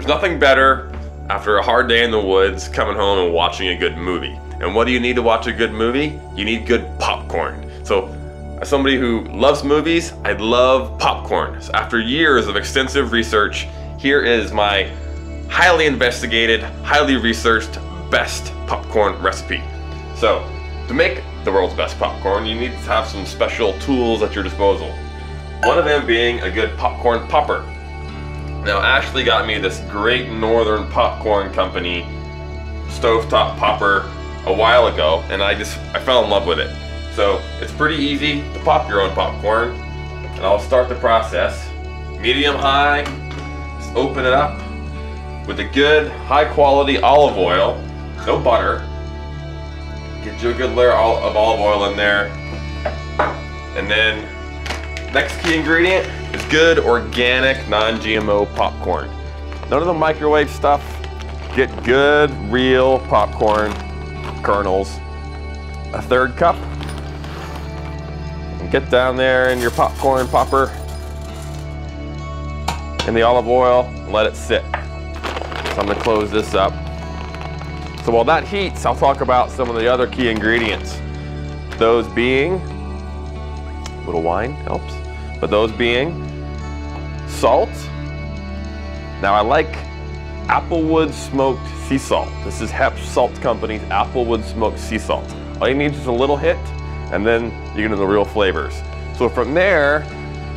There's nothing better after a hard day in the woods, coming home and watching a good movie. And what do you need to watch a good movie? You need good popcorn. So as somebody who loves movies, I love popcorn. So after years of extensive research, here is my highly investigated, highly researched, best popcorn recipe. So to make the world's best popcorn, you need to have some special tools at your disposal. One of them being a good popcorn popper. Now Ashley got me this great northern popcorn company stovetop popper a while ago, and I fell in love with it. So it's pretty easy to pop your own popcorn, and I'll start the process. Medium high, just open it up with a good high quality olive oil, no butter. Get you a good layer of olive oil in there. And then next key ingredient is good organic non-GMO popcorn. None of the microwave stuff. Get good real popcorn kernels. A 1/3 cup. And get down there in your popcorn popper in the olive oil and let it sit. So I'm gonna close this up. So while that heats, I'll talk about some of the other key ingredients. Those being, a little wine helps, but those being salt. Now I like Applewood smoked sea salt. This is Hep Salt Company's Applewood smoked sea salt. All you need is just a little hit, and then you get into the real flavors. So from there,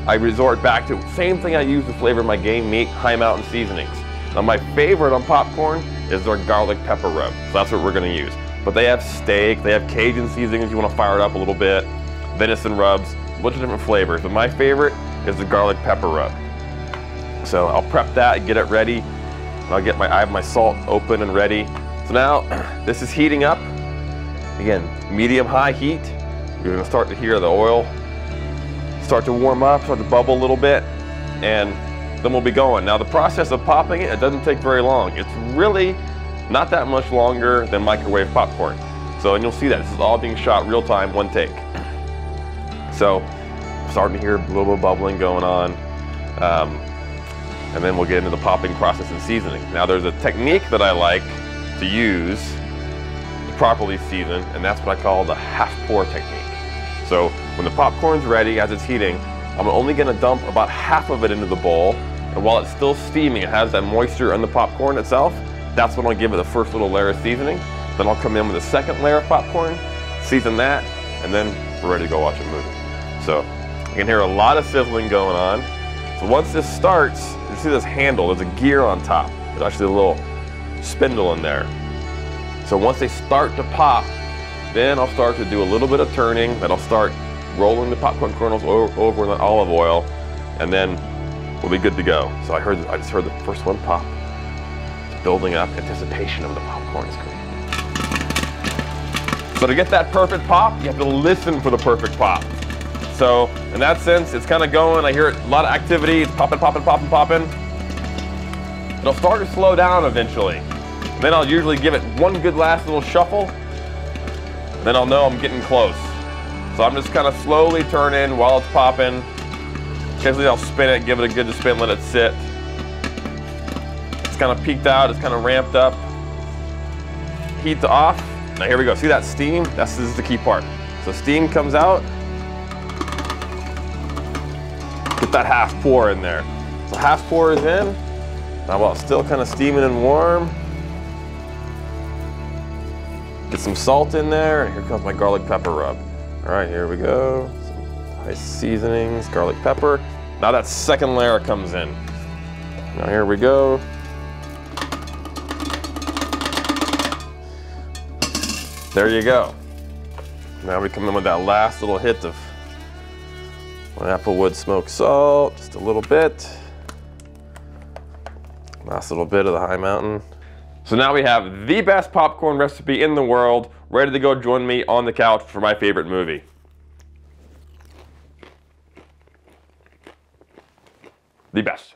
I resort back to the same thing I use to flavor my game meat, High Mountain seasonings. Now my favorite on popcorn is their garlic pepper rub. So that's what we're gonna use. But they have steak, they have Cajun seasonings, you wanna fire it up a little bit, venison rubs, a bunch of different flavors. But my favorite is the garlic pepper rub. So I'll prep that and get it ready. I have my salt open and ready. So now this is heating up. Again, medium high heat. You're gonna start to hear the oil start to warm up, start to bubble a little bit, and then we'll be going. Now the process of popping it doesn't take very long. It's really not that much longer than microwave popcorn. So, and you'll see that this is all being shot real time, one take. So I'm starting to hear a little bit of bubbling going on. And then we'll get into the popping process and seasoning. Now there's a technique that I like to use to properly season, and that's what I call the half pour technique. So when the popcorn's ready, as it's heating, I'm only gonna dump about half of it into the bowl, and while it's still steaming, it has that moisture in the popcorn itself. That's when I'll give it the first little layer of seasoning. Then I'll come in with a second layer of popcorn, season that, and then we're ready to go watch a movie. So you can hear a lot of sizzling going on. So once this starts, you see this handle, there's a gear on top. There's actually a little spindle in there. So once they start to pop, then I'll start to do a little bit of turning, then I'll start rolling the popcorn kernels over in the olive oil, and then we'll be good to go. So I just heard the first one pop. It's building up, anticipation of the popcorn is great. So to get that perfect pop, you have to listen for the perfect pop. So in that sense, it's kind of going, I hear a lot of activity, it's popping, popping, popping, popping. It'll start to slow down eventually. Then I'll usually give it one good last little shuffle, then I'll know I'm getting close. So I'm just kind of slowly turning while it's popping. Occasionally I'll spin it, give it a good spin, let it sit. It's kind of peaked out, it's kind of ramped up. Heat off. Now here we go, see that steam? This is the key part. So steam comes out. Get that half pour in there. So half pour is in. Now while it's still kind of steaming and warm, get some salt in there, and here comes my garlic pepper rub. All right, here we go. Some nice seasonings, garlic pepper. Now that second layer comes in. Now here we go. There you go. Now we come in with that last little hit of Applewood smoked salt, just a little bit. Last little bit of the High Mountain. So now we have the best popcorn recipe in the world, ready to go join me on the couch for my favorite movie. The best.